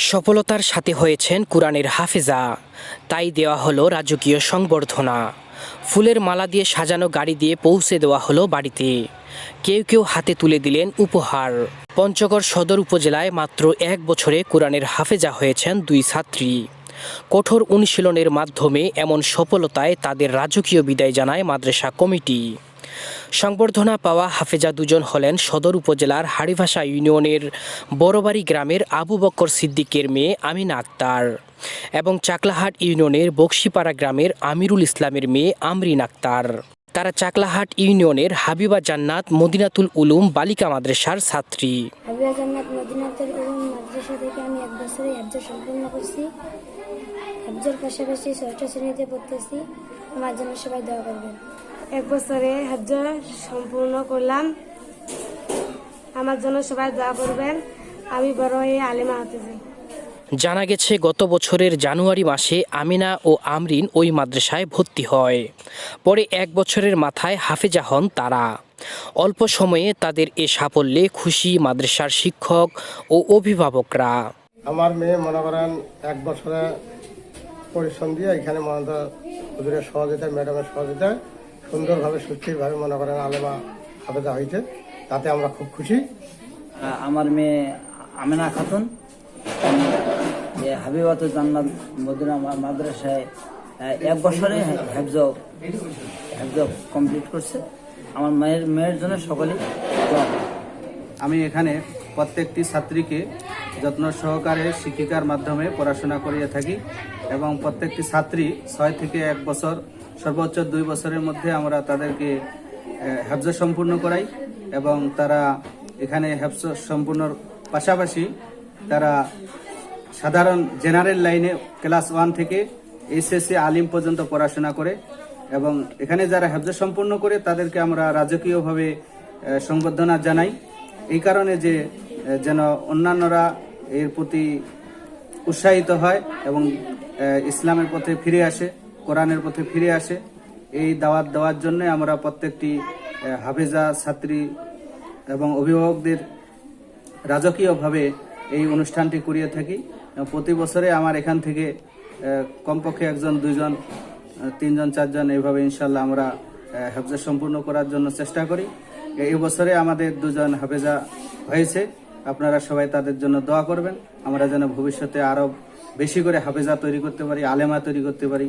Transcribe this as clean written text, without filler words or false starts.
সফলতার সাথে হয়েছেন কুরআনের হাফেজা, তাই দেওয়া হলো রাজকীয় সংবর্ধনা। ফুলের মালা দিয়ে সাজানো গাড়ি দিয়ে পৌঁছে দেওয়া হলো বাড়িতে। কেউ কেউ হাতে তুলে দিলেন উপহার। পঞ্চগড় সদর উপজেলায় মাত্র 1 বছরে কুরআনের হাফেজা হয়েছেন 2 ছাত্রী। কঠোর অনুশীলনের মাধ্যমে এমন সফলতায় তাদের রাজকীয় বিদায় জানায় মাদ্রাসা কমিটি। সংবর্ধনা পাওয়া হাফেজা দুজন হলেন সদর উপজেলার হাড়িভাষা ইউনিয়নের বড়বাড়ি গ্রামের আবু বক্কর সিদ্দিকের মেয়ে আমিনা আক্তার এবং চাকলাহাট ইউনিয়নের বক্সিপাড়া গ্রামের আমিরুল ইসলামের মেয়ে আমরিন আক্তার। তারা চাকলাহাট ইউনিয়নের হাবিবা জান্নাত মদিনাতুল উলুম বালিকা মাদ্রাসার ছাত্রী। হাবিবা জান্নাত মদিনাতুল উলুম মাদ্রাসা থেকে আমি 1 বছরে হজ্জ সম্পূর্ণ করছি। হজ্জের পাশাপাশি 6টা শ্রেণীতে পড়তেছি। আমার জন্য সবাই দোয়া করবেন। 1 বছরে হজ্জ সম্পূর্ণ করলাম, আমার জন্য সবাই দোয়া করবেন। আমি বড় হয়ে আলেমা হতে চাই। জানা গেছে গত বছরের জানুয়ারি মাসে আমিনা ও আমরিন ওই মাদ্রাসায় ভর্তি হয়। পরে 1 বছরের মাথায় হাফেজা হন তারা। অল্প সময়ে তাদের এ সাফল্যে খুশি মাদ্রাসার শিক্ষক ও অভিভাবকরা। আমার মেয়ে মনে করেন 1 বছরে পরিশ্রম দিয়ে এখানে মনে হুজুরের সহযোগিতায়, ম্যাডামের সহযোগিতায় সুন্দরভাবে সুস্থিরভাবে মনে করেন আলেমা হাফেজা হয়েছে, তাতে আমরা খুব খুশি। আমার মেয়ে আমিনা খাতুন হাবিবাত জান্নাত মদিনা মাদ্রাসায় 1 বছরে হেফজ কমপ্লিট করছে। আমার মেয়ের জন্য সকলেই দোয়া করুন। আমি এখানে প্রত্যেকটি ছাত্রীকে যত্ন সহকারে শিক্ষিকার মাধ্যমে পড়াশোনা করিয়ে থাকি এবং প্রত্যেকটি ছাত্রী 6 থেকে 1 বছর সর্বোচ্চ 2 বছরের মধ্যে আমরা তাদেরকে হেফজ সম্পূর্ণ করাই এবং তারা এখানে হেফজ সম্পূর্ণর পাশাপাশি তারা সাধারণ জেনারেল লাইনে ক্লাস 1 থেকে এসএসসি আলিম পর্যন্ত পড়াশোনা করে এবং এখানে যারা হেফজ সম্পূর্ণ করে তাদেরকে আমরা রাজকীয়ভাবে সংবর্ধনা জানাই, এই কারণে যে যেন অন্যান্যরা এর প্রতি উৎসাহিত হয় এবং ইসলামের পথে ফিরে আসে, কোরআনের পথে ফিরে আসে। এই দাওয়াত দেওয়ার জন্য আমরা প্রত্যেকটি হাফেজা ছাত্রী এবং অভিভাবকদের রাজকীয়ভাবে এই অনুষ্ঠানটি করিয়ে থাকি। প্রতি বছরে আমার এখান থেকে কমপক্ষে 1 জন 2 জন 3 জন 4 জন এইভাবে ইনশাল্লাহ আমরা হাফেজা সম্পূর্ণ করার জন্য চেষ্টা করি। এই বছরে আমাদের 2 জন হাফেজা হয়েছে, আপনারা সবাই তাদের জন্য দোয়া করবেন। আমরা যেন ভবিষ্যতে আরো বেশি করে হাফেজা তৈরি করতে পারি, আলেমা তৈরি করতে পারি।